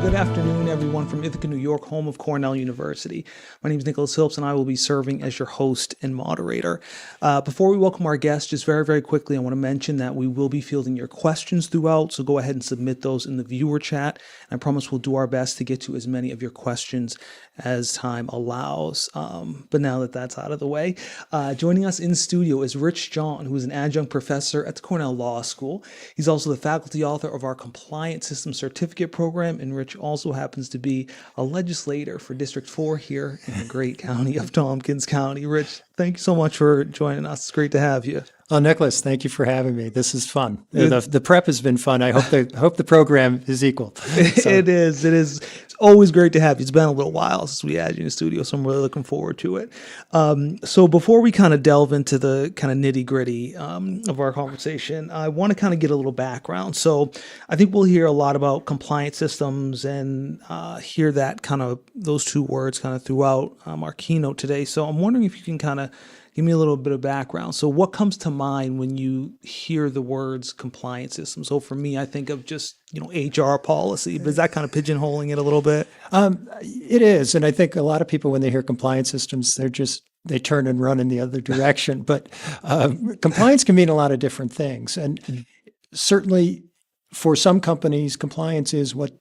Good afternoon, everyone from Ithaca, New York, home of Cornell University. My name is Nicholas Phillips, and I will be serving as your host and moderator. Before we welcome our guests, just very, very quickly, I want to mention that we will be fielding your questions throughout, so go ahead and submit those in the viewer chat. I promise we'll do our best to get to as many of your questions as time allows. But now that that's out of the way, joining us in studio is Rich John, who is an adjunct professor at the Cornell Law School. He's also the faculty author of our Compliance System Certificate program, and Rich also happens to be a legislator for District 4 here in the great county of Tompkins County. Rich, thank you so much for joining us. It's great to have you. Oh, Nicholas, thank you for having me. This is fun. The prep has been fun. I hope the program is equal. So. It is. It's always great to have you. It's been a little while since we had you in the studio, so I'm really looking forward to it. So before we kind of delve into the kind of nitty gritty of our conversation, I want to kind of get a little background. So I think we'll hear a lot about compliance systems and hear that kind of those two words kind of throughout our keynote today. So I'm wondering if you can kind of give me a little bit of background. So what comes to mind when you hear the words compliance system? So for me, I think of just, HR policy, but is that kind of pigeonholing it a little bit? It is. And I think a lot of people, when they hear compliance systems, they turn and run in the other direction. But compliance can mean a lot of different things. And certainly for some companies, compliance is what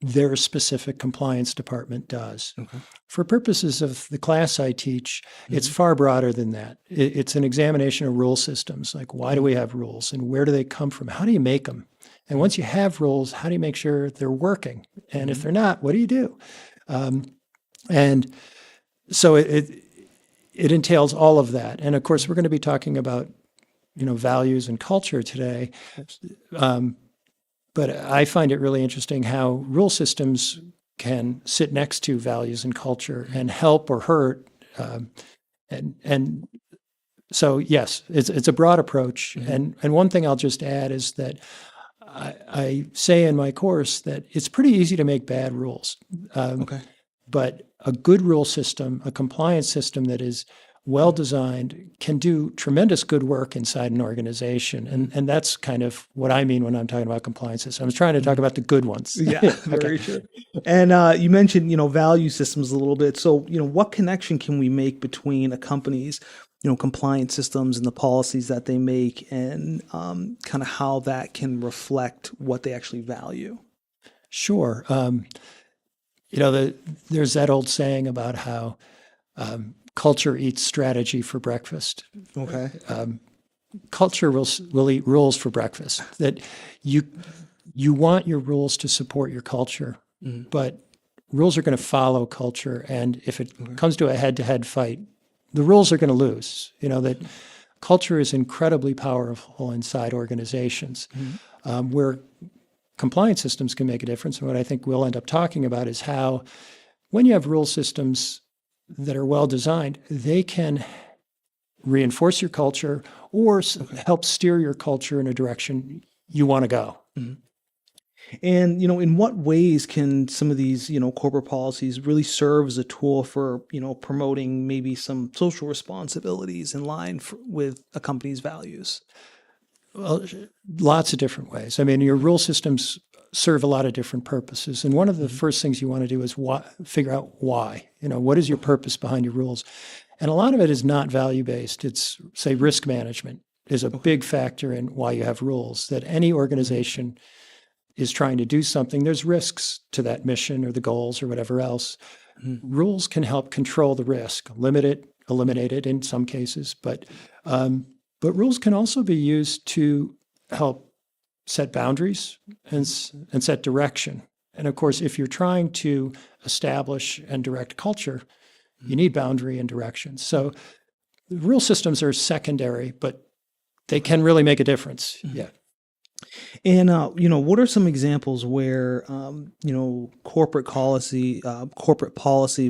their specific compliance department does. Okay. For purposes of the class I teach, it's far broader than that. It's an examination of rule systems, like why do we have rules and where do they come from? How do you make them? And once you have rules, how do you make sure they're working? And if they're not, what do you do? And so it entails all of that. And of course, we're going to be talking about, values and culture today. But I find it really interesting how rule systems can sit next to values and culture and help or hurt. And so, yes, it's a broad approach. And one thing I'll just add is that I say in my course that it's pretty easy to make bad rules. But a good rule system, a compliance system that is well-designed, can do tremendous good work inside an organization. And that's kind of what I mean when I'm talking about compliance systems. I was trying to talk about the good ones. Yeah, very sure. And you mentioned, value systems a little bit. So, what connection can we make between a company's, compliance systems and the policies that they make and kind of how that can reflect what they actually value? Sure. There's that old saying about how culture eats strategy for breakfast. Okay. Culture will eat rules for breakfast. That you want your rules to support your culture, but rules are going to follow culture. And if it comes to a head-to-head fight, the rules are going to lose. That culture is incredibly powerful inside organizations, where compliance systems can make a difference. And what I think we'll end up talking about is how, when you have rule systems that are well designed, they can reinforce your culture or help steer your culture in a direction you want to go. And, in what ways can some of these, corporate policies really serve as a tool for, promoting maybe some social responsibilities in line with a company's values? Well, lots of different ways. I mean, your rule systems serve a lot of different purposes. And one of the first things you want to do is figure out why. What is your purpose behind your rules? And a lot of it is not value-based. It's, say, risk management is a big factor in why you have rules, that any organization is trying to do something. There's risks to that mission or the goals or whatever else. Rules can help control the risk, limit it, eliminate it in some cases. But rules can also be used to help set boundaries and set direction. And of course, if you're trying to establish and direct culture, you need boundary and direction. So the rule systems are secondary, but they can really make a difference. Yeah. And, what are some examples where, corporate policy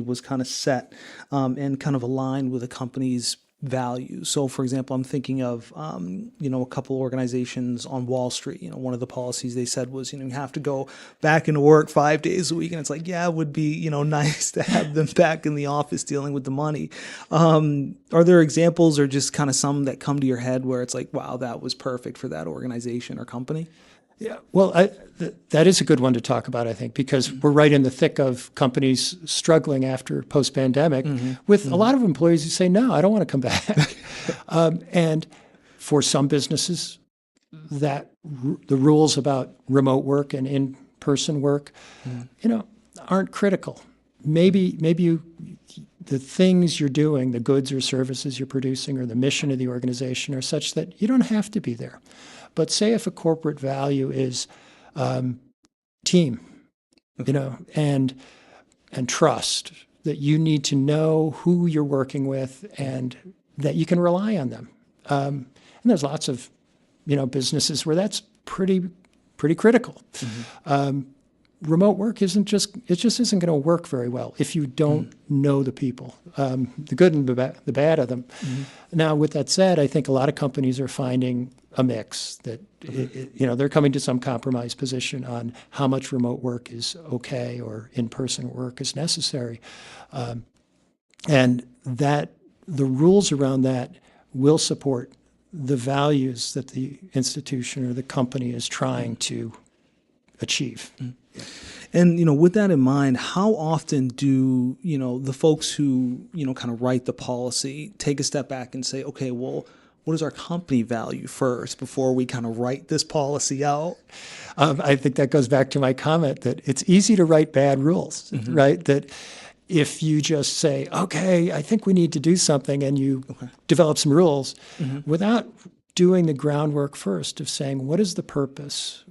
was kind of set and kind of aligned with a company's values? So, for example, I'm thinking of, a couple organizations on Wall Street. One of the policies they said was, you have to go back into work 5 days a week. And it's like, yeah, it would be, nice to have them back in the office dealing with the money. Are there examples or just kind of some that come to your head where it's like, wow, that was perfect for that organization or company? Yeah, well, that is a good one to talk about, I think, because we're right in the thick of companies struggling after post-pandemic with a lot of employees who say, no, I don't want to come back. And for some businesses, the rules about remote work and in-person work, aren't critical. Maybe the things you're doing, the goods or services you're producing, or the mission of the organization are such that you don't have to be there. But say if a corporate value is team, and trust, that you need to know who you're working with and that you can rely on them. And there's lots of, businesses where that's pretty critical. Remote work it just isn't going to work very well if you don't know the people, the good and the bad of them. Now, with that said, I think a lot of companies are finding a mix that, they're coming to some compromise position on how much remote work is okay or in-person work is necessary. And that the rules around that will support the values that the institution or the company is trying to achieve. And, with that in mind, how often do, the folks who, kind of write the policy take a step back and say, okay, well, what is our company value first before we kind of write this policy out? I think that goes back to my comment that it's easy to write bad rules, right? That if you just say, okay, I think we need to do something, and you develop some rules without doing the groundwork first of saying, what is the purpose?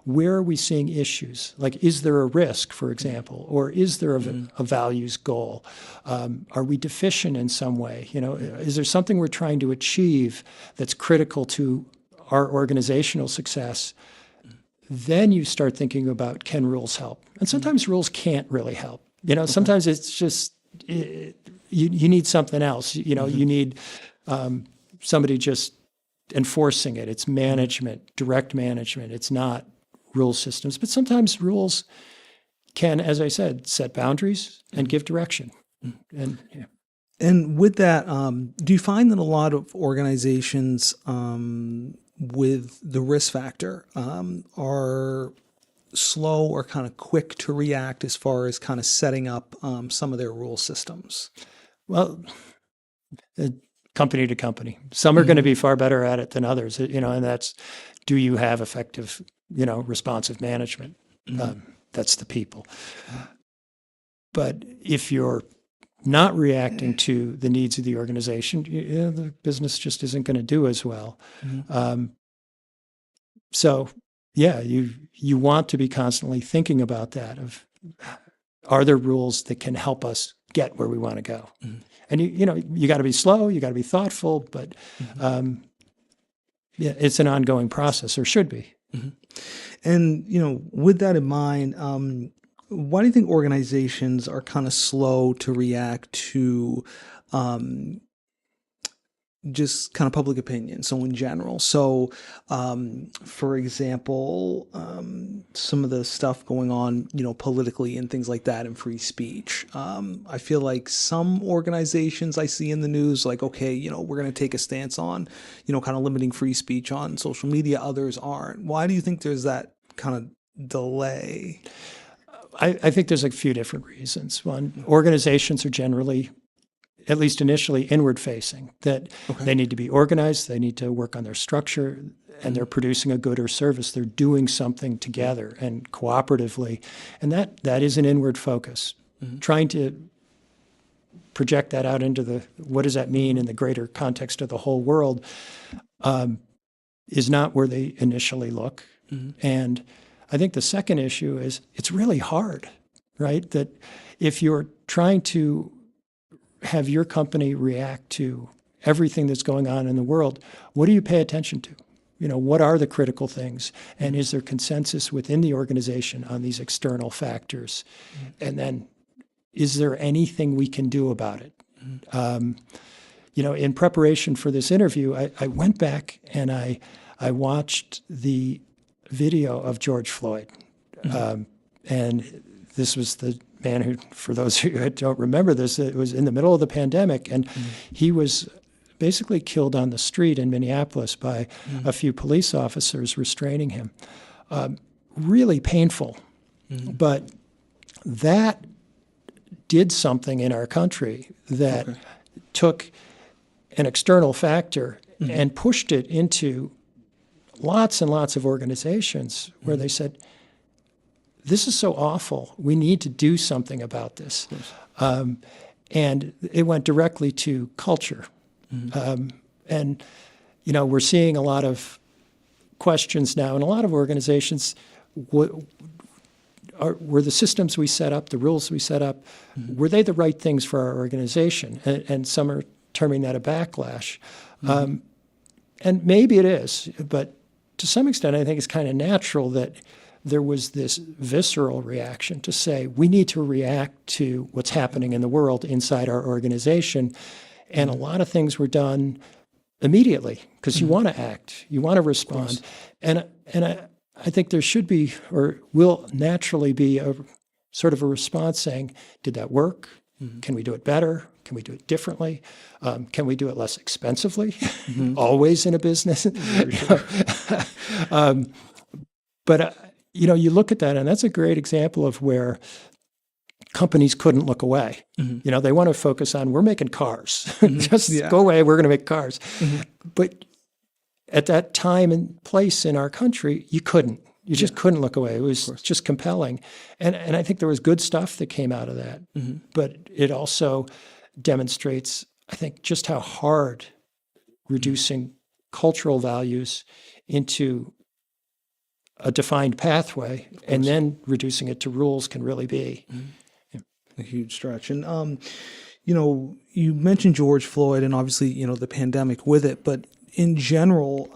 Where are we seeing issues? Like, is there a risk, for example, or is there a values goal? Are we deficient in some way? Is there something we're trying to achieve that's critical to our organizational success? Then you start thinking about, can rules help? And sometimes rules can't really help. Sometimes it's just, you need something else. You need somebody just enforcing it. It's management, direct management. It's not rule systems. But sometimes rules can, as I said, set boundaries and give direction. And with that, do you find that a lot of organizations with the risk factor are slow or kind of quick to react as far as kind of setting up some of their rule systems? Well, company to company. Some are going to be far better at it than others, and that's, do you have effective, responsive management? That's the people. But if you're not reacting to the needs of the organization, the business just isn't going to do as well. So, yeah, you want to be constantly thinking about that, of, are there rules that can help us get where we want to go? And you got to be slow, you got to be thoughtful, but it's an ongoing process, or should be. And with that in mind, why do you think organizations are kind of slow to react to just kind of public opinion? So in general, for example, some of the stuff going on, politically and things like that, and free speech. I feel like some organizations I see in the news, like, okay, we're going to take a stance on, kind of limiting free speech on social media. Others aren't. Why do you think there's that kind of delay? I think there's a few different reasons. One, organizations are generally, at least initially, inward facing, that they need to be organized, they need to work on their structure, and they're producing a good or service. They're doing something together and cooperatively. And that is an inward focus. Trying to project that out into what does that mean in the greater context of the whole world is not where they initially look. And I think the second issue is it's really hard, right? That if you're trying to have your company react to everything that's going on in the world, what do you pay attention to? What are the critical things? And is there consensus within the organization on these external factors? And then, is there anything we can do about it? In preparation for this interview, I went back and I watched the video of George Floyd. And this was the man who, for those who don't remember this, it was in the middle of the pandemic, and he was basically killed on the street in Minneapolis by a few police officers restraining him. Really painful. But that did something in our country that took an external factor and pushed it into lots and lots of organizations where they said, this is so awful. We need to do something about this. And it went directly to culture. And, you know, we're seeing a lot of questions now in a lot of organizations. Were the systems we set up, the rules we set up, were they the right things for our organization? And some are terming that a backlash. And maybe it is, but to some extent, I think it's kind of natural that there was this visceral reaction to say, we need to react to what's happening in the world inside our organization. And a lot of things were done immediately because you want to act, you want to respond. And I think there should be, or will naturally be, a sort of a response saying, did that work? Can we do it better? Can we do it differently? Can we do it less expensively? Always in a business. But you know, you look at that, and that's a great example of where companies couldn't look away. You know, they want to focus on, we're making cars. Just go away, we're going to make cars. But at that time and place in our country, you couldn't. You just couldn't look away. It was just compelling. And I think there was good stuff that came out of that. But it also demonstrates, I think, just how hard reducing cultural values into a defined pathway and then reducing it to rules can really be. A huge stretch. And, you know, you mentioned George Floyd and obviously, you know, the pandemic with it, but in general,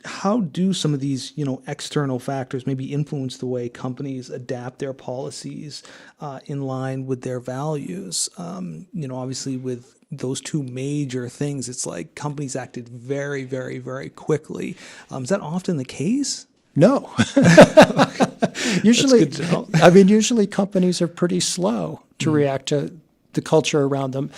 how do some of these, you know, external factors maybe influence the way companies adapt their policies in line with their values? You know, obviously with those two major things, it's like companies acted very, very, very quickly. Is that often the case? No. Usually, I mean, usually companies are pretty slow to react to the culture around them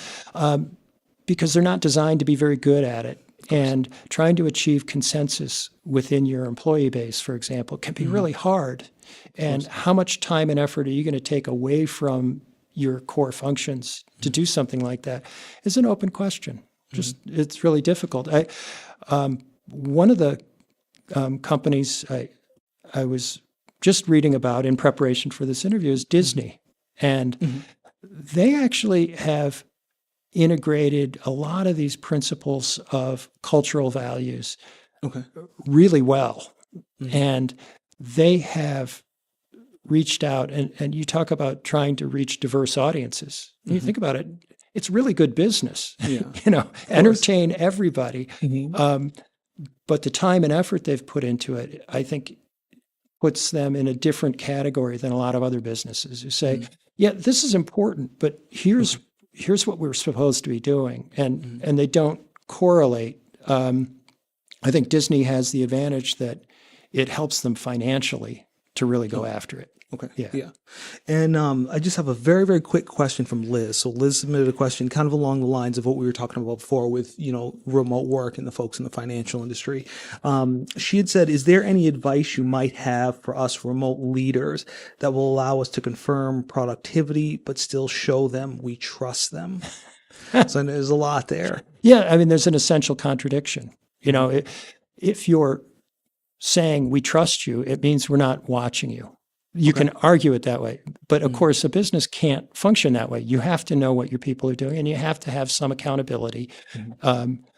because they're not designed to be very good at it. And trying to achieve consensus within your employee base, for example, can be really hard. And how much time and effort are you going to take away from your core functions to do something like that is an open question. Just it's really difficult. One of the companies I was just reading about in preparation for this interview is Disney. And they actually have integrated a lot of these principles of cultural values really well. And they have reached out, and you talk about trying to reach diverse audiences. When you think about it, it's really good business, you know, entertain everybody. But the time and effort they've put into it, I think, puts them in a different category than a lot of other businesses who say, yeah, this is important, but here's what we're supposed to be doing. And they don't correlate. I think Disney has the advantage that it helps them financially to really go after it. Yeah. And I just have a very, very quick question from Liz. So Liz submitted a question kind of along the lines of what we were talking about before with, you know, remote work and the folks in the financial industry. She had said, is there any advice you might have for us remote leaders that will allow us to confirm productivity, but still show them we trust them? So there's a lot there. Yeah. I mean, there's an essential contradiction. You know, if you're saying we trust you, it means we're not watching you. You can argue it that way. But of course, a business can't function that way. You have to know what your people are doing, and you have to have some accountability.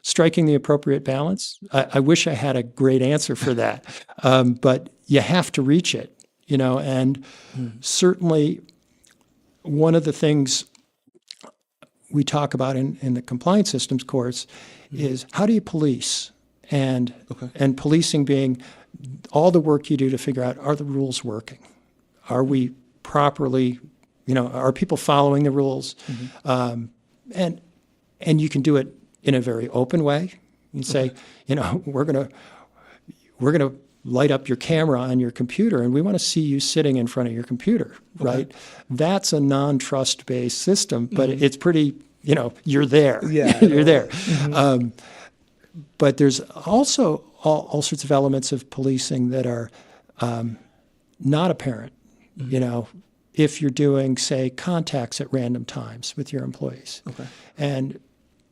Striking the appropriate balance, I wish I had a great answer for that. But you have to reach it, you know, and certainly one of the things we talk about in the compliance systems course is how do you police? And policing being all the work you do to figure out, are the rules working? Are we properly, you know, are people following the rules? And you can do it in a very open way. You can say, you know, we're gonna light up your camera on your computer, and we want to see you sitting in front of your computer, right? That's a non-trust based system, but it's pretty you're there. Yeah. You're there. But there's also all sorts of elements of policing that are not apparent. If you're doing, say, contacts at random times with your employees. Okay. And,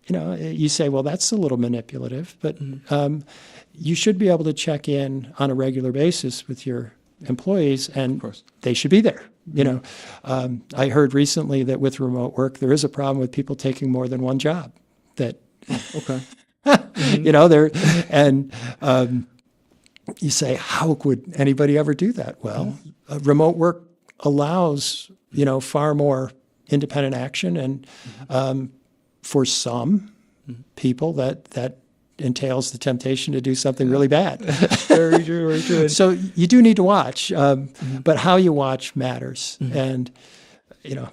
you say, well, that's a little manipulative, but you should be able to check in on a regular basis with your employees, and they should be there. I heard recently that with remote work, there is a problem with people taking more than one job. That Okay. You say, how would anybody ever do that? Well, remote work allows, far more independent action, and for some people that entails the temptation to do something really bad. Very true, very true. So you do need to watch, but how you watch matters. And, yeah.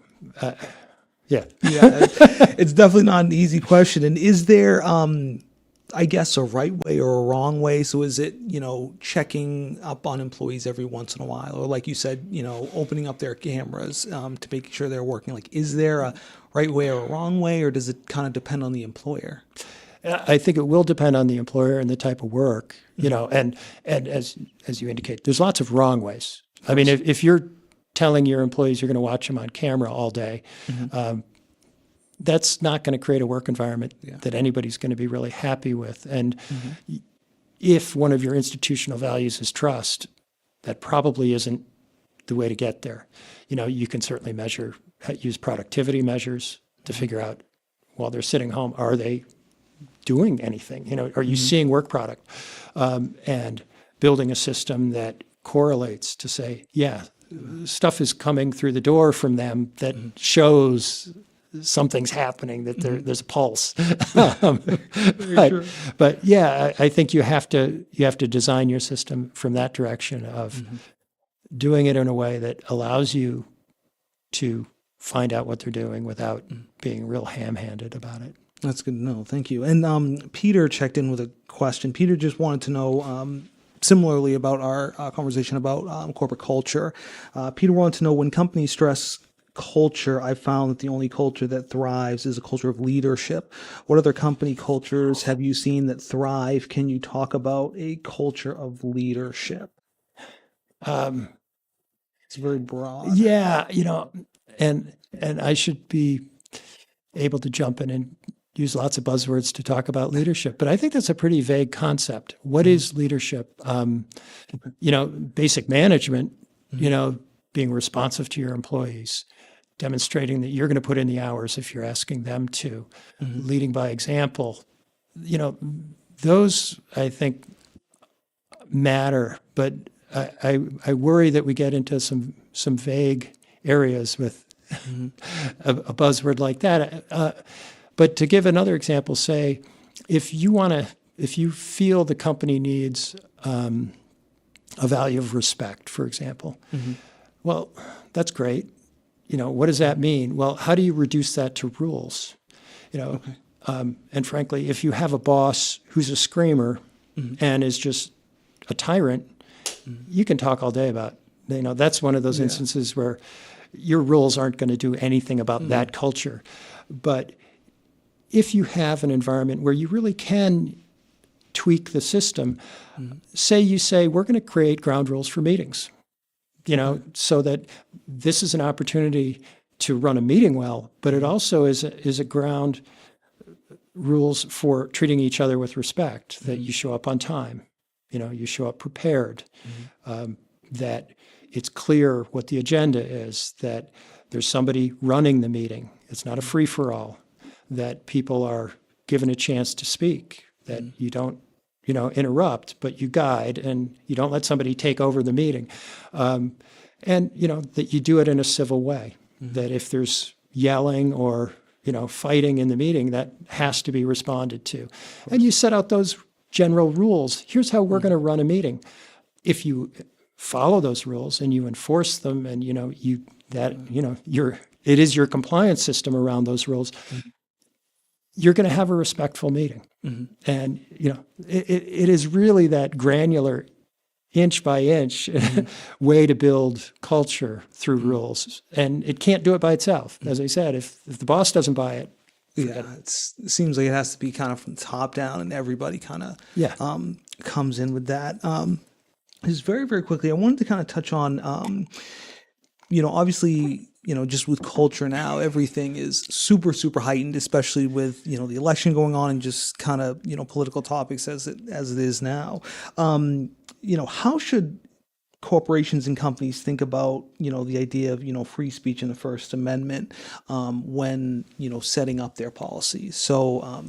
Yeah, it's definitely not an easy question. And is there, I guess, a right way or a wrong way? So is it, checking up on employees every once in a while? Or like you said, opening up their cameras to make sure they're working? Like, is there a right way or a wrong way, or does it kind of depend on the employer? I think it will depend on the employer and the type of work, and as you indicate, there's lots of wrong ways. I mean, if you're telling your employees you're going to watch them on camera all day, that's not going to create a work environment that anybody's going to be really happy with. And if one of your institutional values is trust, that probably isn't the way to get there. You can certainly use productivity measures to figure out while they're sitting home, are they doing anything? Are you seeing work product? And building a system that correlates to say, stuff is coming through the door from them that shows something's happening, that there's a pulse. But I think you have to design your system from that direction of doing it in a way that allows you to find out what they're doing without being real ham-handed about it. That's good to know. Thank you. And Peter checked in with a question. Peter just wanted to know, similarly about our conversation about corporate culture. Peter wanted to know, when companies stress culture, I found that the only culture that thrives is a culture of leadership. What other company cultures have you seen that thrive? Can you talk about a culture of leadership? It's very broad. Yeah, and I should be able to jump in and use lots of buzzwords to talk about leadership, but I think that's a pretty vague concept. What is leadership? Basic management, being responsive to your employees, demonstrating that you're going to put in the hours if you're asking them to, leading by example. Those, I think, matter, but I worry that we get into some vague areas with a buzzword like that. But to give another example, say, if you feel the company needs a value of respect, for example, well, that's great. What does that mean? Well, how do you reduce that to rules? And frankly, if you have a boss who's a screamer and is just a tyrant, you can talk all day about, that's one of those instances where your rules aren't going to do anything about that culture. But if you have an environment where you really can tweak the system, say we're going to create ground rules for meetings, so that this is an opportunity to run a meeting well, but it also is a ground rules for treating each other with respect, that you show up on time, you show up prepared, that it's clear what the agenda is, that there's somebody running the meeting. It's not a free-for-all, that people are given a chance to speak, that you don't, interrupt, but you guide, and you don't let somebody take over the meeting. And, that you do it in a civil way, that if there's yelling or, fighting in the meeting, that has to be responded to. And you set out those general rules. Here's how we're going to run a meeting. If you follow those rules and you enforce them, and, it is your compliance system around those rules, you're going to have a respectful meeting. And, it is really that granular, inch by inch way to build culture through rules. And it can't do it by itself. As I said, if the boss doesn't buy it, Yeah, it seems like it has to be kind of from the top down, and everybody kind of Yeah. comes in with that. Just very, very quickly, I wanted to kind of touch on, obviously, just with culture now, everything is super, super heightened, especially with, the election going on and just kind of, political topics as it is now. How should corporations and companies think about, the idea of, free speech in the First Amendment when, setting up their policies? So,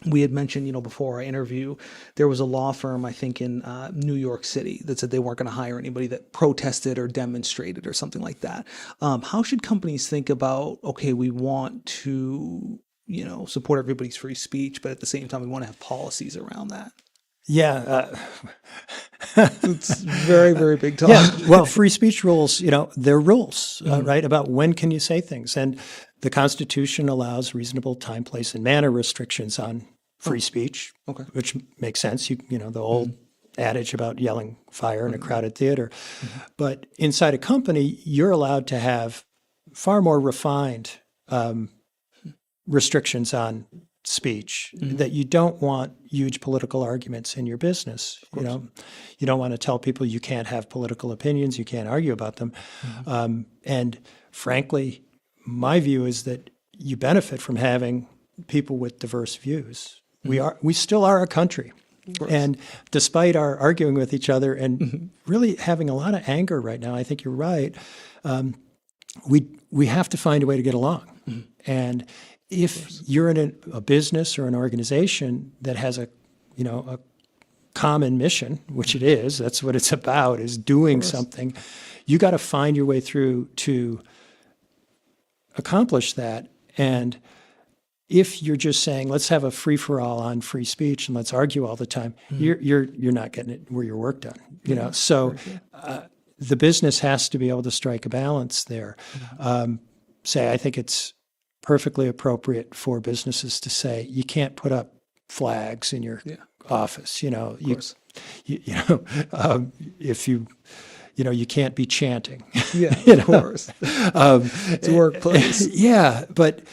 we had mentioned, before our interview, there was a law firm, I think, in New York City that said they weren't going to hire anybody that protested or demonstrated or something like that. How should companies think about, okay, we want to, support everybody's free speech, but at the same time, we want to have policies around that? Yeah. It's very, very big talk. Yeah. Well, free speech rules, they're rules, right, about when can you say things. And the Constitution allows reasonable time, place, and manner restrictions on free speech, Okay. which makes sense. The old adage about yelling fire in a crowded theater. But inside a company, you're allowed to have far more refined restrictions on speech, that you don't want huge political arguments in your business. You don't want to tell people you can't have political opinions, you can't argue about them. And frankly, my view is that you benefit from having people with diverse views. We still are a country. And despite our arguing with each other and really having a lot of anger right now, I think you're right. We have to find a way to get along. And if you're in a business or an organization that has a common mission, which it is, that's what it's about, is doing something, you got to find your way through to accomplish that. And if you're just saying, let's have a free-for-all on free speech and let's argue all the time, you're not getting it where your work done. So the business has to be able to strike a balance there. I think it's perfectly appropriate for businesses to say you can't put up flags in your office. If you can't be chanting. Yeah, of course. It's a workplace. Yeah, but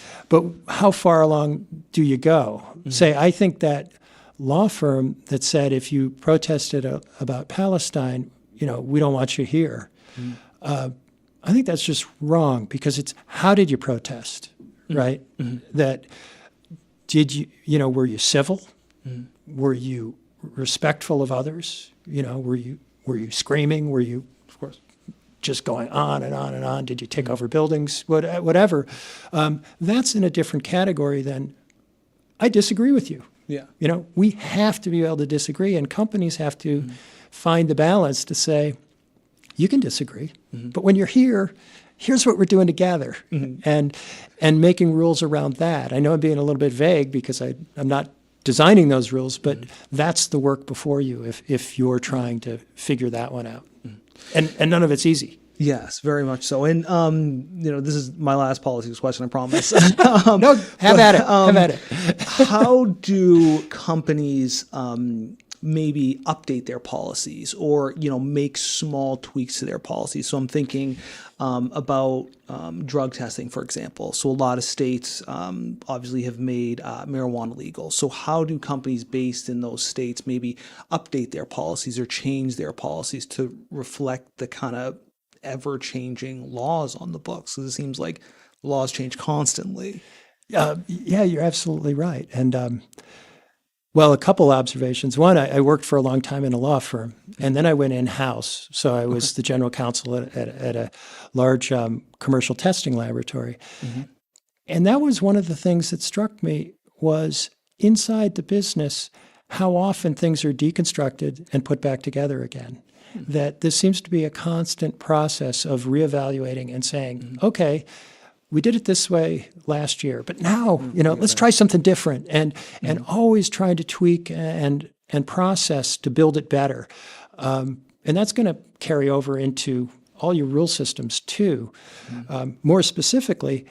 how far along do you go? I think that law firm that said if you protested about Palestine, we don't want you here. I think that's just wrong, because it's how did you protest, right? That did you, were you civil? Were you respectful of others? Were you screaming? Were you, of course, just going on and on and on? Did you take over buildings? Whatever. That's in a different category than I disagree with you. Yeah. We have to be able to disagree, and companies have to find the balance to say, you can disagree, but when you're here, here's what we're doing together, and making rules around that. I know I'm being a little bit vague because I'm not designing those rules, but that's the work before you if you're trying to figure that one out. And none of it's easy. Yes, very much so. And this is my last policies question, I promise. No, have at it. Have at it. How do companies maybe update their policies or, make small tweaks to their policies? So I'm thinking about drug testing, for example. So a lot of states obviously have made marijuana legal. So how do companies based in those states maybe update their policies or change their policies to reflect the kind of ever-changing laws on the books? Because it seems like laws change constantly. Yeah, you're absolutely right. And well, a couple observations. One, I worked for a long time in a law firm, and then I went in-house. So I was the general counsel at a large commercial testing laboratory. And that was one of the things that struck me was inside the business, how often things are deconstructed and put back together again. That this seems to be a constant process of reevaluating and saying, okay, we did it this way last year, but now, let's try something different, and always trying to tweak and process to build it better. And that's going to carry over into all your rule systems too. More specifically,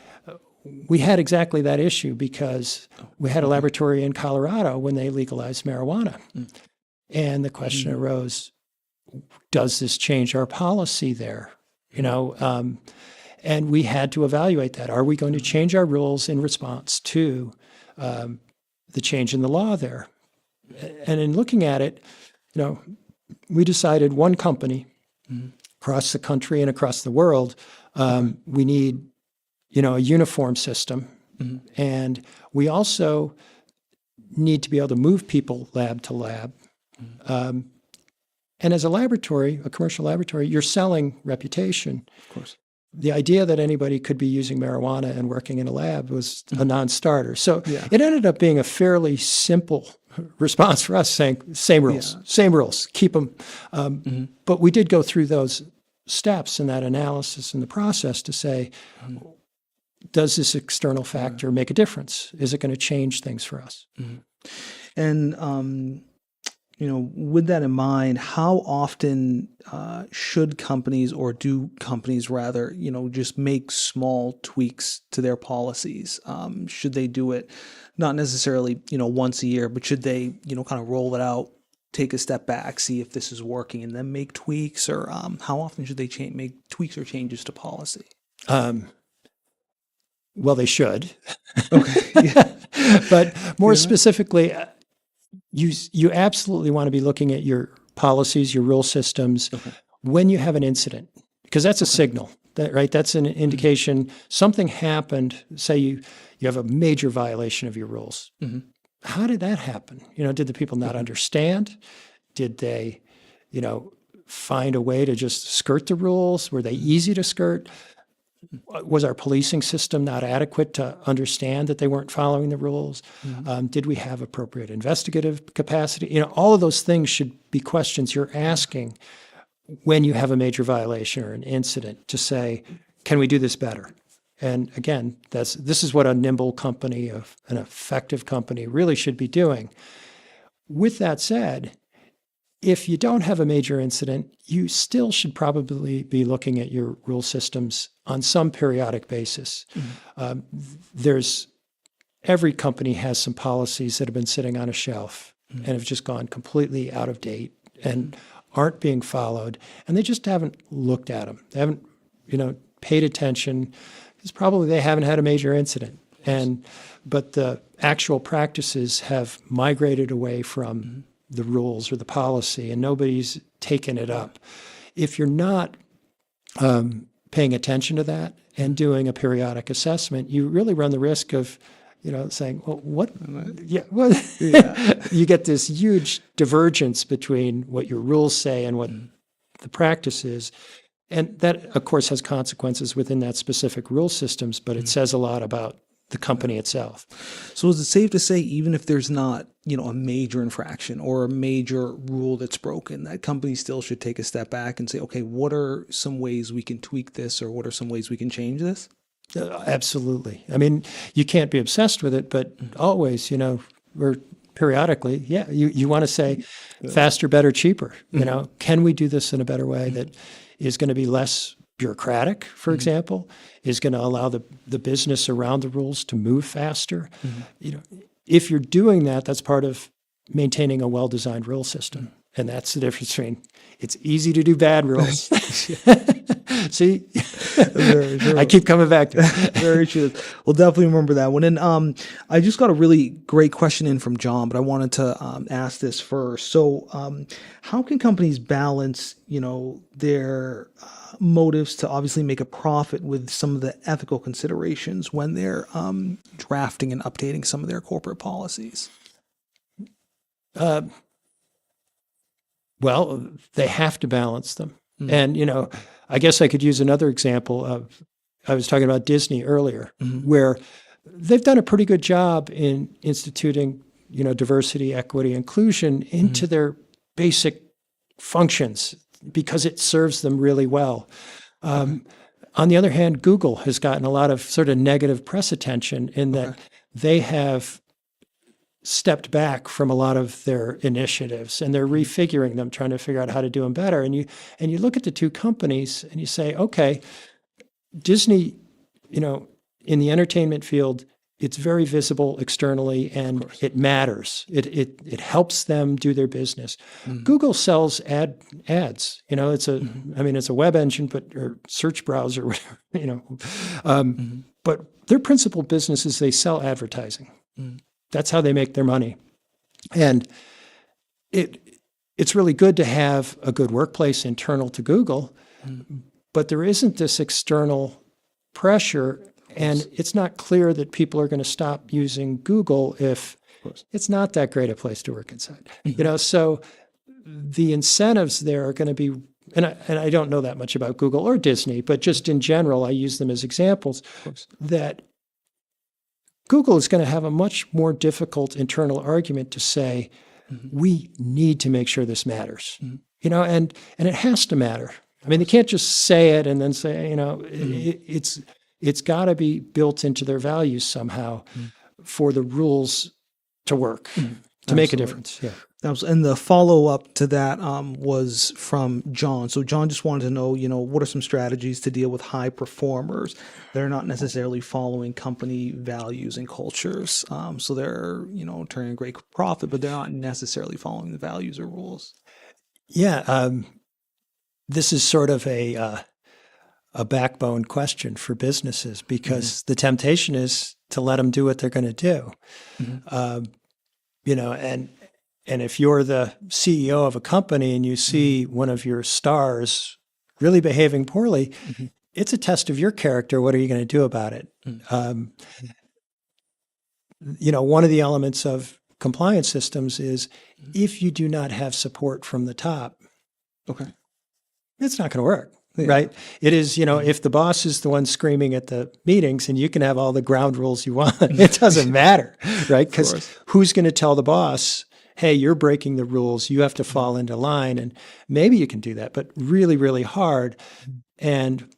we had exactly that issue because we had a laboratory in Colorado when they legalized marijuana. And the question arose, does this change our policy there? And we had to evaluate that. Are we going to change our rules in response to the change in the law there? And in looking at it, we decided one company across the country and across the world, we need, a uniform system. And we also need to be able to move people lab to lab. And as a laboratory, a commercial laboratory, you're selling reputation. Of course. The idea that anybody could be using marijuana and working in a lab was a non-starter. So it ended up being a fairly simple response for us, saying same rules, keep them. But we did go through those steps in that analysis and the process to say, does this external factor make a difference? Is it going to change things for us? And with that in mind, how often should companies, or do companies rather, just make small tweaks to their policies? Should they do it not necessarily, once a year, but should they, kind of roll it out, take a step back, see if this is working, and then make tweaks? Or how often should they make tweaks or changes to policy? Well, they should. Okay. But more specifically, you absolutely want to be looking at your policies, your rule systems when you have an incident, because that's a signal, right? That's an indication something happened. Say you have a major violation of your rules. How did that happen? Did the people not understand? Did they, find a way to just skirt the rules? Were they easy to skirt? Was our policing system not adequate to understand that they weren't following the rules? Did we have appropriate investigative capacity? All of those things should be questions you're asking when you have a major violation or an incident to say, can we do this better? And again, this is what a nimble company, an effective company really should be doing. With that said, if you don't have a major incident, you still should probably be looking at your rule systems on some periodic basis. Every company has some policies that have been sitting on a shelf and have just gone completely out of date and aren't being followed, and they just haven't looked at them. They haven't, paid attention because probably they haven't had a major incident. But the actual practices have migrated away from the rules or the policy, and nobody's taken it up. If you're not paying attention to that and doing a periodic assessment, you really run the risk of, saying, well, what? You get this huge divergence between what your rules say and what the practice is. And that, of course, has consequences within that specific rule systems, but it says a lot about the company itself. So is it safe to say, even if there's not, a major infraction or a major rule that's broken, that companies still should take a step back and say, okay, what are some ways we can tweak this, or what are some ways we can change this? Absolutely. I mean, you can't be obsessed with it, but always, or periodically, you want to say faster, better, cheaper. Can we do this in a better way that is going to be less bureaucratic, for example, is going to allow the business around the rules to move faster? If you're doing that, that's part of maintaining a well-designed rule system. And that's the difference between it's easy to do bad rules. See, I keep coming back to it. Very true. We'll definitely remember that one. And I just got a really great question in from John, but I wanted to ask this first. So how can companies balance, their motives to obviously make a profit with some of the ethical considerations when they're drafting and updating some of their corporate policies? Well, they have to balance them. And, I guess I could use another example of, I was talking about Disney earlier, where they've done a pretty good job in instituting, diversity, equity, inclusion into their basic functions because it serves them really well. On the other hand, Google has gotten a lot of sort of negative press attention in that they have stepped back from a lot of their initiatives and they're refiguring them, trying to figure out how to do them better. And you look at the two companies and you say, okay, Disney, in the entertainment field it's very visible externally, and it matters. It helps them do their business. Google sells ads. You know, it's a web engine, or search browser, whatever. You know, but their principal business is they sell advertising. That's how they make their money, and it's really good to have a good workplace internal to Google, but there isn't this external pressure. And it's not clear that people are going to stop using Google if it's not that great a place to work inside. You know, so the incentives there are going to be, and I don't know that much about Google or Disney, but just in general, I use them as examples, that Google is going to have a much more difficult internal argument to say, we need to make sure this matters. You know, and it has to matter. I mean, they can't just say it and then say, you know, it's got to be built into their values somehow for the rules to work, to make a difference. Yeah. And the follow-up to that was from John. So John just wanted to know, you know, what are some strategies to deal with high performers that are not necessarily following company values and cultures? So they're, you know, turning a great profit, but they're not necessarily following the values or rules. Yeah. This is sort of a backbone question for businesses, because the temptation is to let them do what they're going to do. You know, and if you're the CEO of a company and you see one of your stars really behaving poorly, it's a test of your character. What are you going to do about it? You know, one of the elements of compliance systems is if you do not have support from the top, it's not going to work. Right. It is, you know, if the boss is the one screaming at the meetings and you can have all the ground rules you want, it doesn't matter. Right. Because who's going to tell the boss, hey, you're breaking the rules, you have to fall into line? And maybe you can do that, but really, really hard. And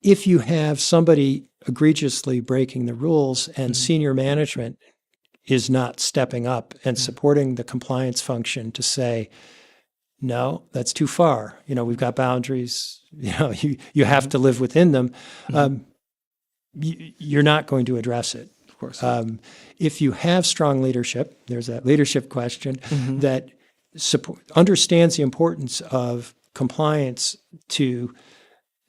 if you have somebody egregiously breaking the rules and senior management is not stepping up and supporting the compliance function to say, no, that's too far. You know, we've got boundaries. You know, you have to live within them. You're not going to address it. Of course. If you have strong leadership, there's that leadership question that understands the importance of compliance to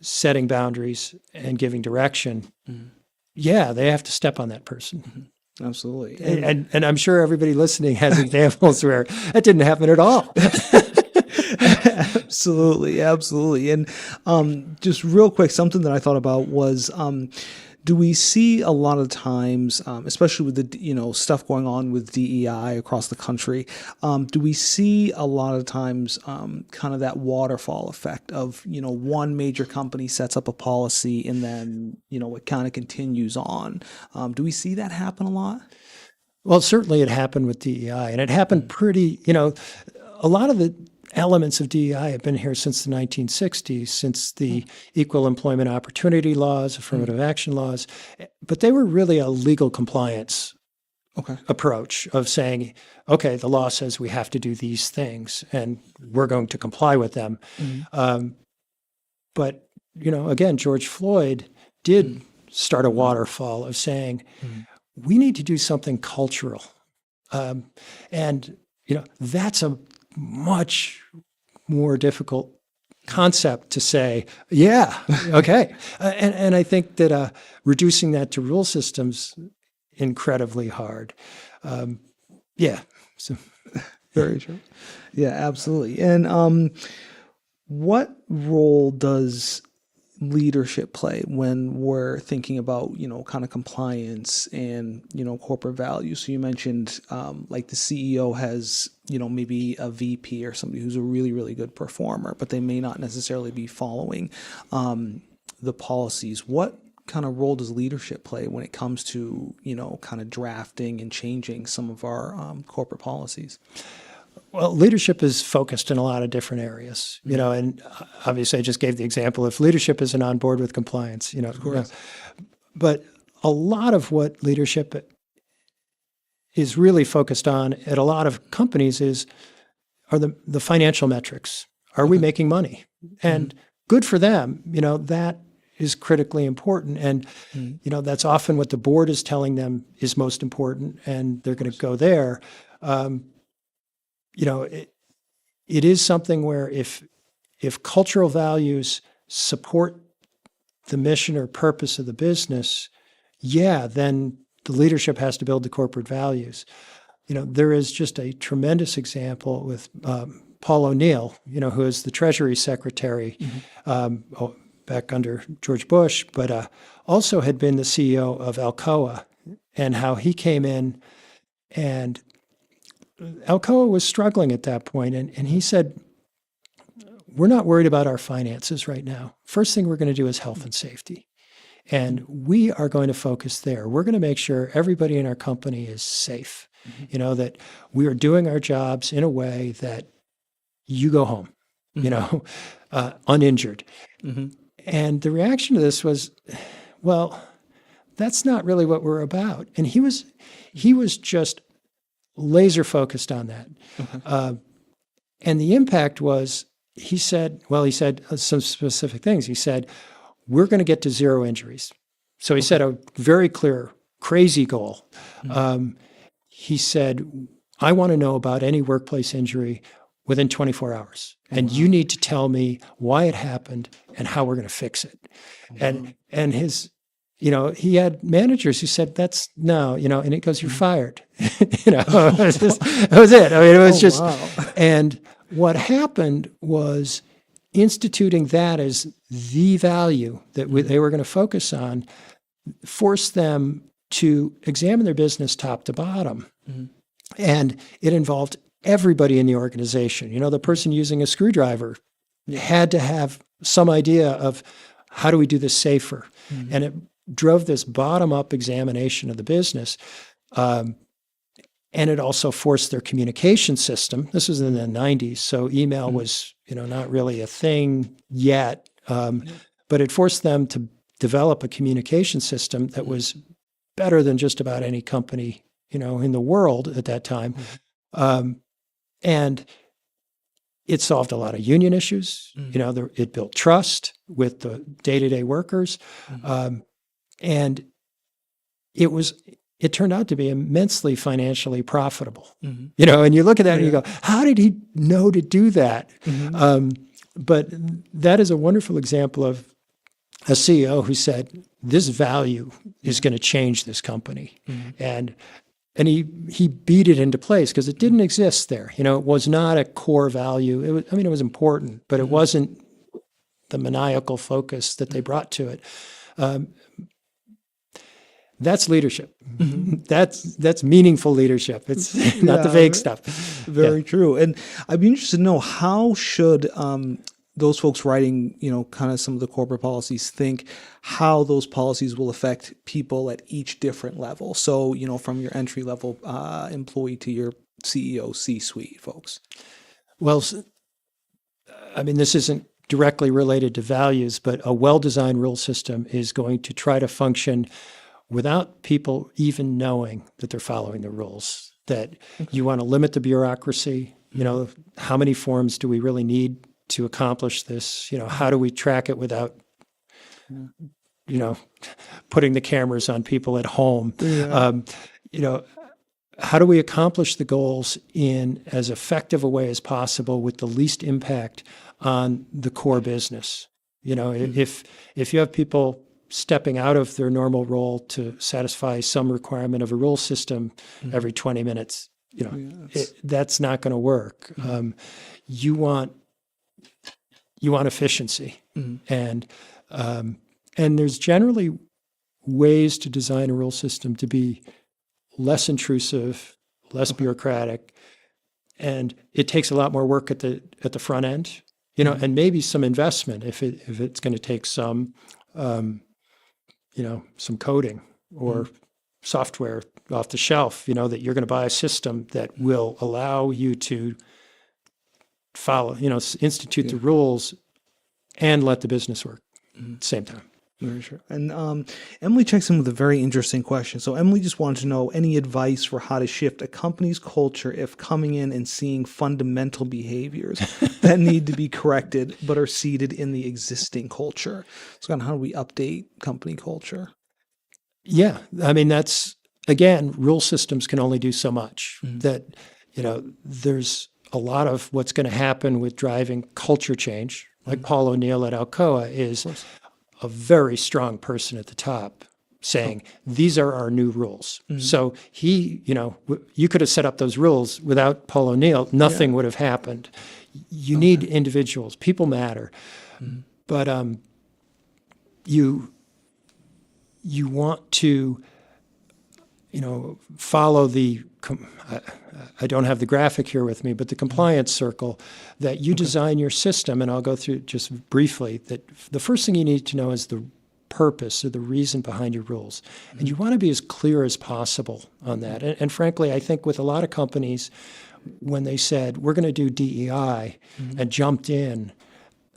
setting boundaries and giving direction. Yeah, they have to step on that person. Absolutely. And I'm sure everybody listening has examples where that didn't happen at all. Absolutely. And just real quick, something that I thought about was, do we see a lot of times, especially with the, you know, stuff going on with DEI across the country, do we see a lot of times kind of that waterfall effect of, you know, one major company sets up a policy and then, you know, it kind of continues on? Do we see that happen a lot? Well, certainly it happened with DEI, and it happened pretty, you know, a lot of the elements of DEI have been here since the 1960s, since the equal employment opportunity laws, affirmative action laws, but they were really a legal compliance approach of saying, okay, the law says we have to do these things and we're going to comply with them. But, you know, again, George Floyd did start a waterfall of saying, we need to do something cultural. And, you know, that's a much more difficult concept to say, yeah, okay. And I think that reducing that to rule systems incredibly hard. So very true. Yeah, absolutely. And what role does leadership play when we're thinking about, you know, kind of compliance and, you know, corporate values? So you mentioned like the CEO has, you know, maybe a VP or somebody who's a really, really good performer, but they may not necessarily be following the policies. What kind of role does leadership play when it comes to, you know, kind of drafting and changing some of our corporate policies? Well, leadership is focused in a lot of different areas, you know, and obviously I just gave the example if leadership isn't on board with compliance, you know, but a lot of what leadership is really focused on at a lot of companies are the financial metrics. Are we making money? And good for them, you know, that is critically important. And, that's often what the board is telling them is most important, and they're going to go there. It is something where if cultural values support the mission or purpose of the business, then the leadership has to build the corporate values. There is just a tremendous example with Paul O'Neill, who is the Treasury Secretary back under George Bush, but also had been the CEO of Alcoa, and how he came in, and Alcoa was struggling at that point, and he said, we're not worried about our finances right now. First thing we're going to do is health and safety. And we are going to focus there. We're going to make sure everybody in our company is safe, that we are doing our jobs in a way that you go home, uninjured. And the reaction to this was, well, that's not really what we're about. And he was just laser focused on that. And the impact was, he said some specific things. He said, we're going to get to 0 injuries. So he set a very clear, crazy goal. He said, I want to know about any workplace injury within 24 hours. And you need to tell me why it happened and how we're going to fix it. And his, he had managers who said, and it goes, you're fired. That was it. I mean, it was Wow. And what happened was instituting that as the value that they were going to focus on, forced them to examine their business top to bottom. And it involved everybody in the organization. The person using a screwdriver had to have some idea of how do we do this safer. And it drove this bottom-up examination of the business. And it also forced their communication system. This was in the 90s, so email was, not really a thing yet. But it forced them to develop a communication system that was better than just about any company, in the world at that time. And it solved a lot of union issues. It built trust with the day-to-day workers. And it turned out to be immensely financially profitable. And you look at that and you go, how did he know to do that? But that is a wonderful example of a CEO who said, this value is going to change this company. And he beat it into place because it didn't exist there. It was not a core value. It was important, but it wasn't the maniacal focus that they brought to it. That's leadership. That's meaningful leadership. It's not the vague stuff. Very true. And I'd be interested to know, how should those folks writing, kind of some of the corporate policies think how those policies will affect people at each different level? So, from your entry level employee to your CEO, C-suite folks. Well, this isn't directly related to values, but a well-designed rule system is going to try to function without people even knowing that they're following the rules, that you want to limit the bureaucracy. How many forms do we really need to accomplish this? How do we track it without, putting the cameras on people at home? How do we accomplish the goals in as effective a way as possible with the least impact on the core business? If you have people stepping out of their normal role to satisfy some requirement of a rule system every 20 minutes, that's not going to work. You want efficiency, and there's generally ways to design a rule system to be less intrusive, less bureaucratic, and it takes a lot more work at the front end, and maybe some investment if it's going to take some some coding or software off the shelf, that you're going to buy a system that will allow you to follow, institute the rules and let the business work at the same time. Very sure. And Emily checks in with a very interesting question. So Emily just wanted to know any advice for how to shift a company's culture if coming in and seeing fundamental behaviors that need to be corrected but are seated in the existing culture. So kind of how do we update company culture? Yeah. I mean, that's, again, rule systems can only do so much. That, there's a lot of what's going to happen with driving culture change. Like Paul O'Neill at Alcoa is a very strong person at the top saying, these are our new rules. So he, you could have set up those rules without Paul O'Neill. Nothing would have happened. You need individuals. People matter. But you want to, follow the, I don't have the graphic here with me, but the compliance circle that you design your system, and I'll go through just briefly, that the first thing you need to know is the purpose or the reason behind your rules. And you want to be as clear as possible on that. And frankly, I think with a lot of companies, when they said, we're going to do DEI and jumped in,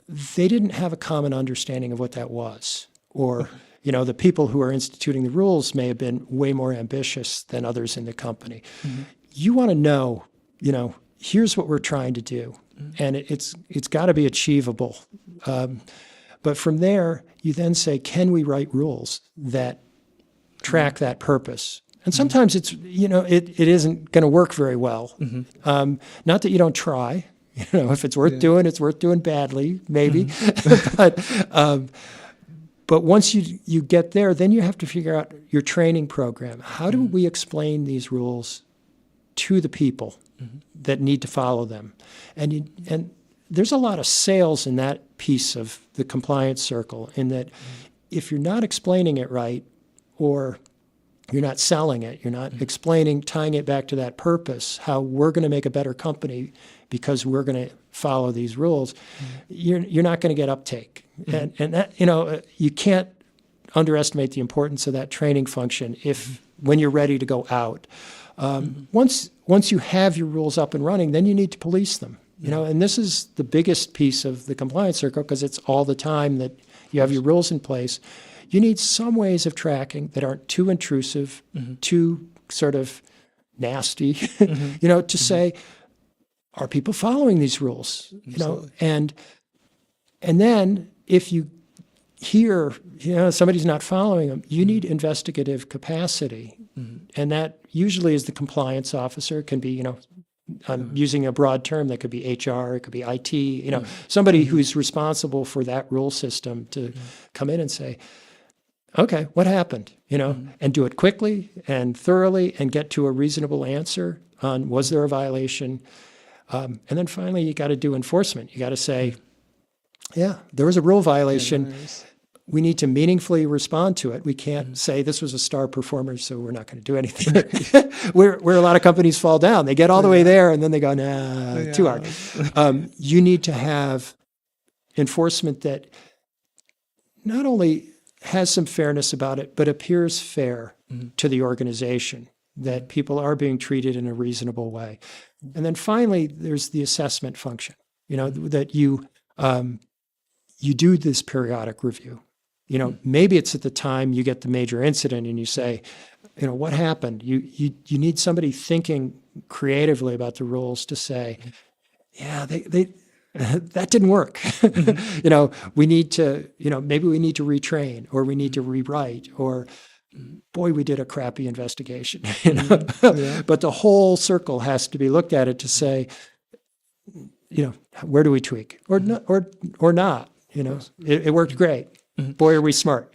they didn't have a common understanding of what that was. Or, the people who are instituting the rules may have been way more ambitious than others in the company. You want to know, here's what we're trying to do. And it's got to be achievable. But from there, you then say, can we write rules that track that purpose? And sometimes it's, it isn't going to work very well. Not that you don't try. If it's worth doing, it's worth doing badly, maybe. But once you get there, then you have to figure out your training program. How do we explain these rules to the people that need to follow them? And there's a lot of sales in that piece of the compliance circle, in that if you're not explaining it right, or you're not selling it, you're not explaining, tying it back to that purpose, how we're going to make a better company because we're going to follow these rules, you're not going to get uptake. And that, you can't underestimate the importance of that training function when you're ready to go out. Once you have your rules up and running, then you need to police them. And this is the biggest piece of the compliance circle, because it's all the time that you have your rules in place. You need some ways of tracking that aren't too intrusive, too sort of nasty, to say, are people following these rules? And then if you hear, somebody's not following them, you need investigative capacity. And that usually is the compliance officer. It can be, I'm using a broad term, that could be HR, it could be IT, somebody who's responsible for that rule system to come in and say, okay, what happened? And do it quickly and thoroughly and get to a reasonable answer on, was there a violation? And then finally, you got to do enforcement. You got to say, yeah, there was a rule violation. We need to meaningfully respond to it. We can't say this was a star performer, so we're not going to do anything. where a lot of companies fall down. They get all the way there, and then they go, nah, too hard. You need to have enforcement that not only has some fairness about it, but appears fair to the organization, that people are being treated in a reasonable way. And then finally, there's the assessment function, that you do this periodic review. Maybe it's at the time you get the major incident and you say, what happened? You need somebody thinking creatively about the rules to say, yeah, they that didn't work. We need to, maybe we need to retrain, or we need to rewrite, or boy, we did a crappy investigation. But the whole circle has to be looked at it to say, where do we tweak, or not? It worked great. Boy, are we smart.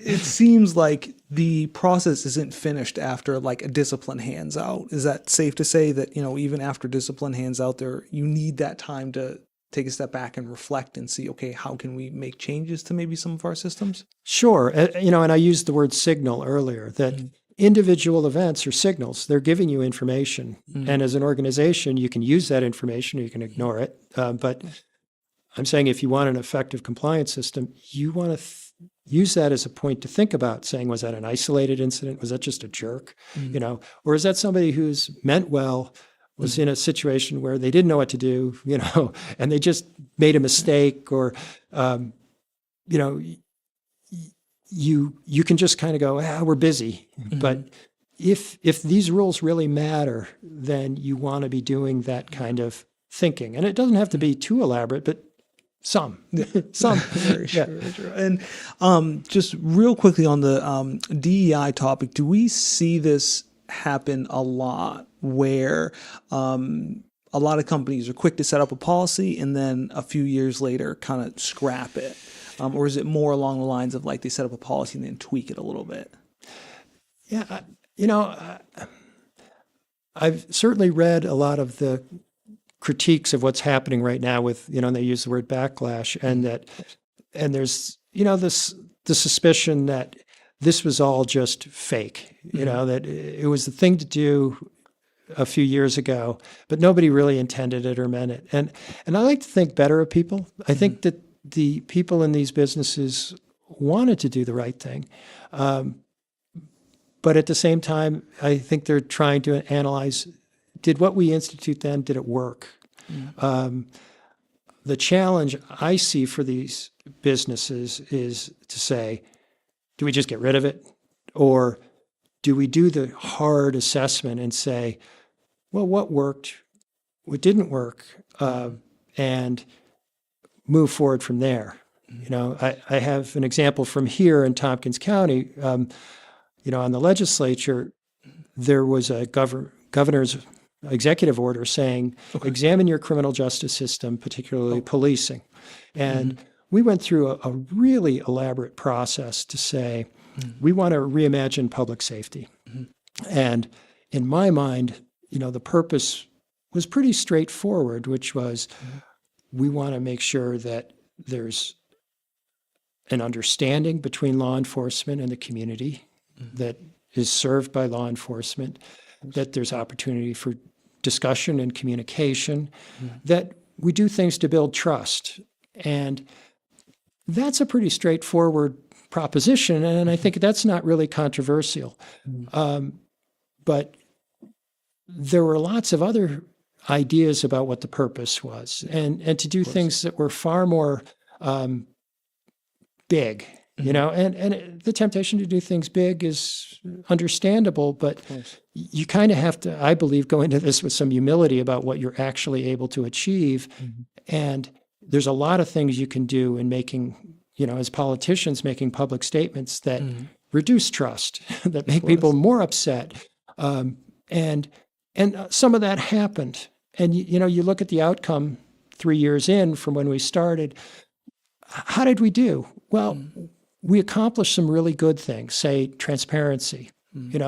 It seems like the process isn't finished after like a discipline hands out. Is that safe to say that, even after discipline hands out there, you need that time to take a step back and reflect and see, okay, how can we make changes to maybe some of our systems? Sure. And I used the word signal earlier, that individual events are signals. They're giving you information. And as an organization, you can use that information or you can ignore it. But I'm saying if you want an effective compliance system, you want to use that as a point to think about, saying, was that an isolated incident? Was that just a jerk? Or is that somebody who's meant well, was in a situation where they didn't know what to do, and they just made a mistake, or, you know, you can just kind of go, we're busy. But if these rules really matter, then you want to be doing that kind of thinking. And it doesn't have to be too elaborate, but some. Very true, very true. And just real quickly on the DEI topic, do we see this happen a lot where a lot of companies are quick to set up a policy and then a few years later kind of scrap it? Or is it more along the lines of like they set up a policy and then tweak it a little bit? Yeah, I've certainly read a lot of the critiques of what's happening right now with, and they use the word backlash, and there's, the suspicion that this was all just fake, that it was the thing to do a few years ago, but nobody really intended it or meant it. And I like to think better of people. I think that the people in these businesses wanted to do the right thing. But at the same time, I think they're trying to analyze, did what we institute then, did it work? The challenge I see for these businesses is to say, do we just get rid of it? Or do we do the hard assessment and say, well, what worked, what didn't work, and move forward from there? I have an example from here in Tompkins County. On the legislature, there was a governor's executive order saying, examine your criminal justice system, particularly policing. And we went through a really elaborate process to say, we want to reimagine public safety. And in my mind, the purpose was pretty straightforward, which was we want to make sure that there's an understanding between law enforcement and the community that is served by law enforcement, that there's opportunity for discussion and communication, that we do things to build trust. And that's a pretty straightforward proposition, and I think that's not really controversial. But there were lots of other ideas about what the purpose was, and to do things that were far more big, and the temptation to do things big is understandable, but you kind of have to, I believe, go into this with some humility about what you're actually able to achieve. And there's a lot of things you can do in making, as politicians, making public statements that reduce trust, that make people more upset. And some of that happened. And, you look at the outcome 3 years in from when we started. How did we do? Well, we accomplished some really good things, say transparency. We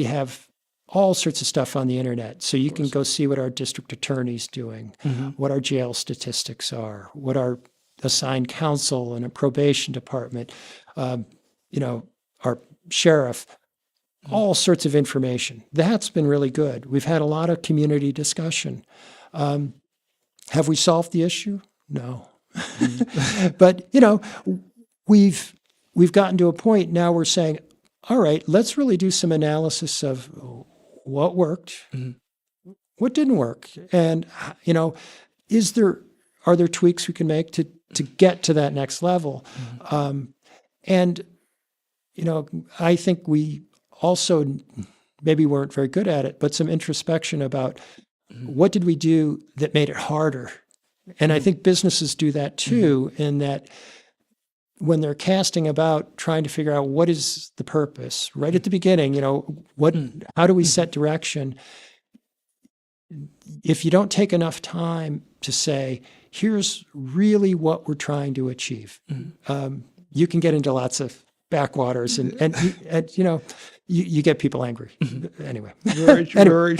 have all sorts of stuff on the internet. So you can go see what our district attorney's doing, what our jail statistics are, what our assigned counsel and a probation department, our sheriff, all sorts of information. That's been really good. We've had a lot of community discussion. Have we solved the issue? No. But, we've gotten to a point now we're saying, all right, let's really do some analysis of what worked, what didn't work. And, are there tweaks we can make to get to that next level? And, I think we also maybe weren't very good at it, but some introspection about what did we do that made it harder? And I think businesses do that too, in that when they're casting about trying to figure out what is the purpose, right at the beginning, how do we set direction? If you don't take enough time to say, here's really what we're trying to achieve, you can get into lots of backwaters and you get people angry. Anyway. Very true.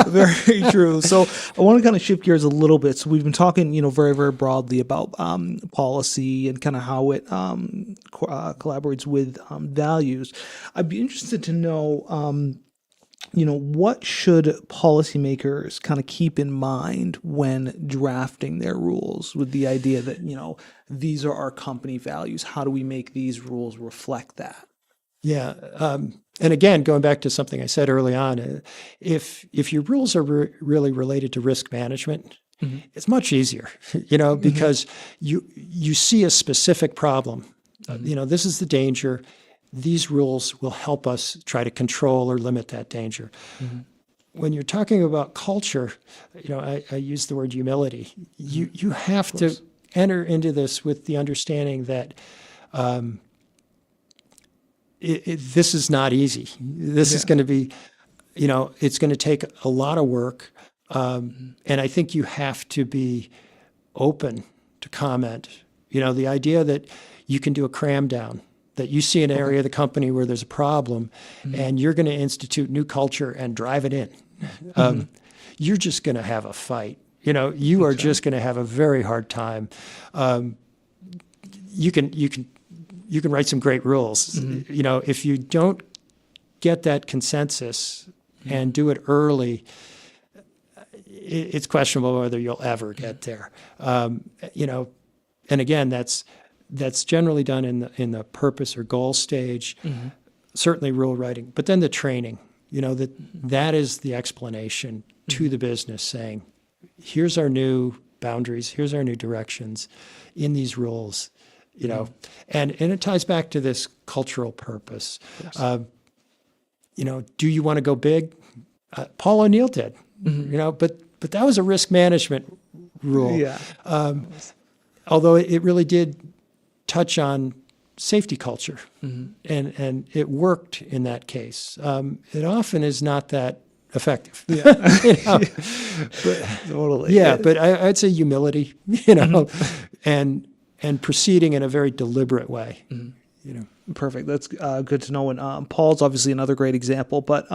Very true. So I want to kind of shift gears a little bit. So we've been talking, very, very broadly about policy and kind of how it collaborates with values. I'd be interested to know, what should policymakers kind of keep in mind when drafting their rules with the idea that, these are our company values. How do we make these rules reflect that? Yeah. And again, going back to something I said early on, if your rules are really related to risk management, it's much easier, because you see a specific problem. This is the danger. These rules will help us try to control or limit that danger. When you're talking about culture, I use the word humility. You have to enter into this with the understanding that this is not easy. This is going to be, it's going to take a lot of work. And I think you have to be open to comment. The idea that you can do a cram down, that you see an area of the company where there's a problem and you're going to institute new culture and drive it in. You're just going to have a fight. You are just going to have a very hard time. You can write some great rules. If you don't get that consensus and do it early, it's questionable whether you'll ever get there. And again, that's generally done in the purpose or goal stage. Certainly rule writing, but then the training. That is the explanation to the business, saying, here's our new boundaries, here's our new directions in these rules. And it ties back to this cultural purpose. Do you want to go big? Paul O'Neill did. But that was a risk management rule. Yeah. Although it really did touch on safety culture, and it worked in that case. It often is not that effective. Yeah. Totally. Yeah, but I'd say humility, and proceeding in a very deliberate way. Perfect. That's good to know. And Paul's obviously another great example, but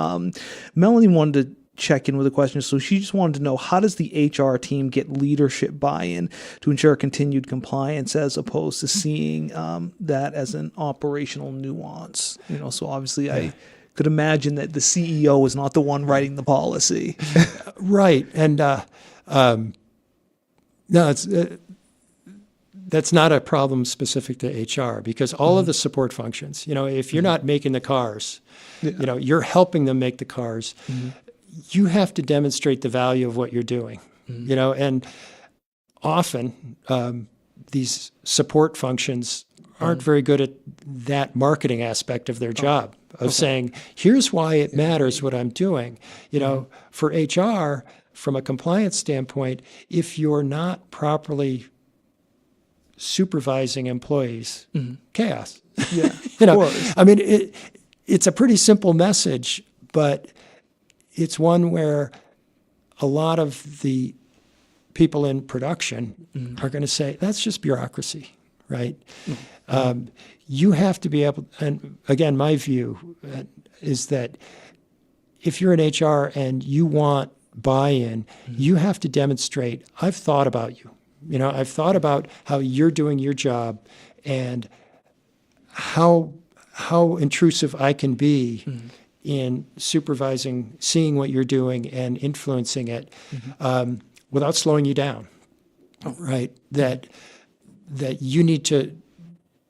Melanie wanted to check in with a question. So she just wanted to know, how does the HR team get leadership buy-in to ensure continued compliance as opposed to seeing that as an operational nuance? So obviously I could imagine that the CEO is not the one writing the policy. Right. And no, that's not a problem specific to HR, because all of the support functions, if you're not making the cars, you're helping them make the cars. You have to demonstrate the value of what you're doing, and often these support functions aren't very good at that marketing aspect of their job of saying, here's why it matters what I'm doing. For HR, from a compliance standpoint, if you're not properly supervising employees, chaos. Yeah, of course. I mean, it's a pretty simple message, but it's one where a lot of the people in production are going to say, that's just bureaucracy, right? You have to be able, and again, my view is that if you're in HR and you want buy-in, you have to demonstrate, I've thought about you. I've thought about how you're doing your job and how intrusive I can be in supervising, seeing what you're doing and influencing it without slowing you down, right? That you need to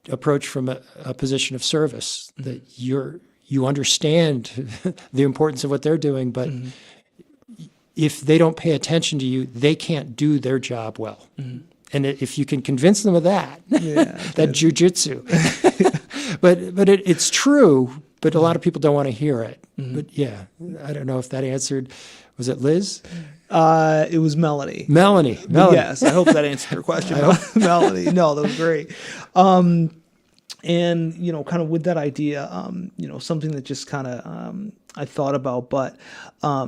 approach from a position of service, that you understand the importance of what they're doing, but if they don't pay attention to you, they can't do their job well. And if you can convince them of that, that jujitsu. but it's true, but a lot of people don't want to hear it. But yeah, I don't know if that answered. Was it Liz? It was Melanie. Melanie. Yes, I hope that answered your question. Melanie. No, that was great. And, kind of with that idea, something that just kind of I thought about, but how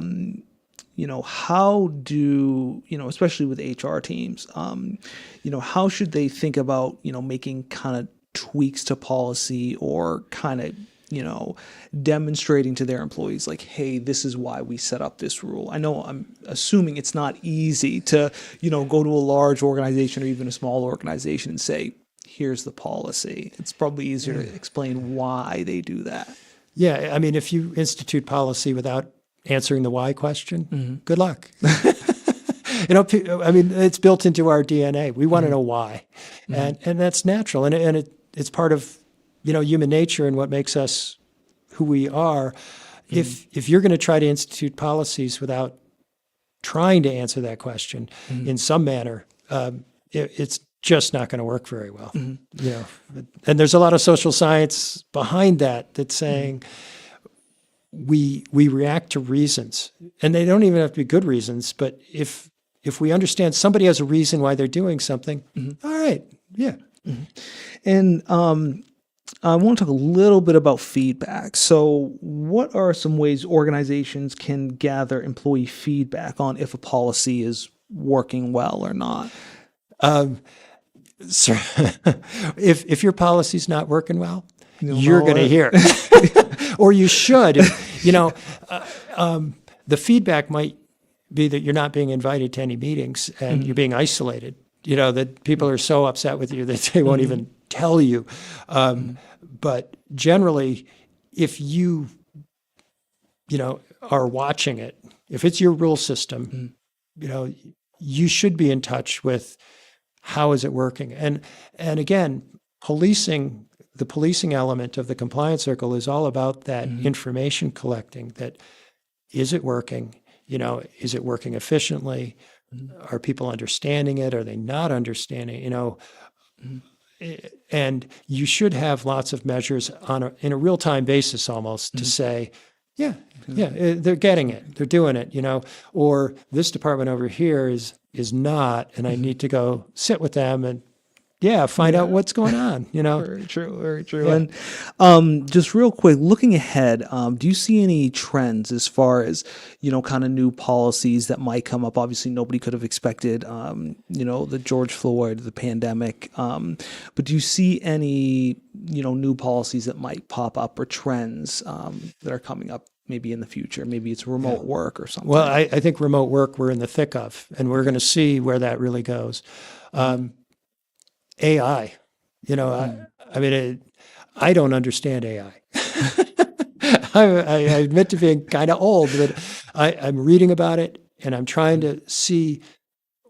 do, especially with HR teams, how should they think about, making kind of tweaks to policy or kind of, demonstrating to their employees like, hey, this is why we set up this rule. I know I'm assuming it's not easy to, go to a large organization or even a small organization and say, here's the policy. It's probably easier to explain why they do that. Yeah. I mean, if you institute policy without answering the why question, good luck. I mean, it's built into our DNA. We want to know why. And that's natural. And it's part of, human nature and what makes us who we are. If you're going to try to institute policies without trying to answer that question in some manner, it's just not going to work very well. You know, and there's a lot of social science behind that that's saying we react to reasons, and they don't even have to be good reasons. But if we understand somebody has a reason why they're doing something, all right, yeah. And I want to talk a little bit about feedback. So what are some ways organizations can gather employee feedback on if a policy is working well or not? So if your policy's not working well, you're going to hear it. Or you should. You know, the feedback might be that you're not being invited to any meetings and you're being isolated. You know, that people are so upset with you that they won't even tell you. But generally, if you know, are watching it, if it's your rule system, you know, you should be in touch with how is it working. And again, the policing element of the compliance circle is all about that information collecting, that is it working? You know, is it working efficiently? Are people understanding it? Are they not understanding? You know, and you should have lots of measures in a real-time basis almost to say, yeah, they're getting it, they're doing it, you know, or this department over here is not, and I need to go sit with them and find out what's going on, you know. Very true, very true. Yeah. And just real quick, looking ahead, do you see any trends as far as, you know, kind of new policies that might come up? Obviously, nobody could have expected, you know, the George Floyd, the pandemic. But do you see any, you know, new policies that might pop up or trends that are coming up maybe in the future? Maybe it's remote work or something. Well, I think remote work we're in the thick of, and we're going to see where that really goes. AI, you know, I mean, I don't understand AI. I admit to being kind of old, but I'm reading about it and I'm trying to see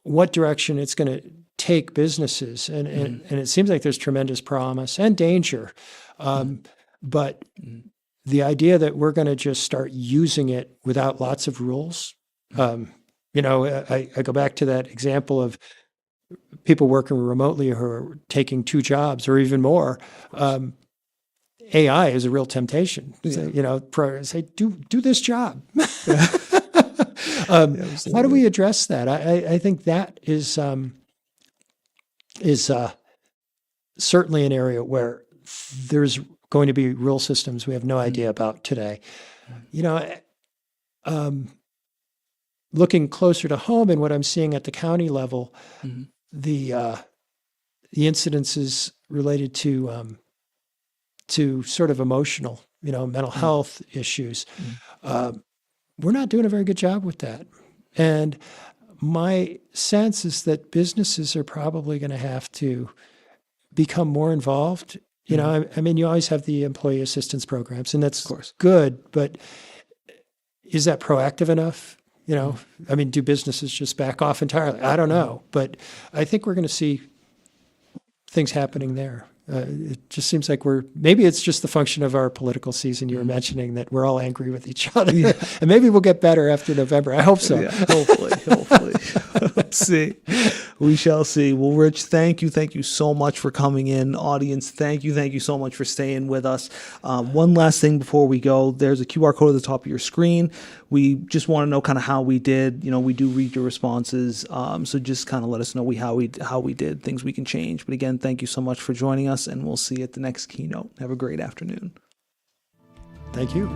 what direction it's going to take businesses. And it seems like there's tremendous promise and danger. But the idea that we're going to just start using it without lots of rules, you know, I go back to that example of people working remotely who are taking 2 jobs or even more. AI is a real temptation. So, you know, say, do this job. How do we address that? I think that is certainly an area where there's going to be rule systems we have no idea about today. You know, looking closer to home and what I'm seeing at the county level, the incidences related to sort of emotional, you know, mental health issues. We're not doing a very good job with that. And my sense is that businesses are probably going to have to become more involved. You know, I mean, you always have the employee assistance programs, and that's good, but is that proactive enough? You know, I mean, do businesses just back off entirely? I don't know, but I think we're going to see things happening there. It just seems like maybe it's just the function of our political season. You were mentioning that we're all angry with each other, and maybe we'll get better after November. I hope so. Yeah, hopefully. Let's see. We shall see. Well, Rich, thank you so much for coming in. Audience, thank you so much for staying with us. One last thing before we go, there's a QR code at the top of your screen. We just want to know kind of how we did. You know, we do read your responses, so just kind of let us know how we did, things we can change. But again, thank you so much for joining us, and we'll see you at the next keynote. Have a great afternoon. Thank you.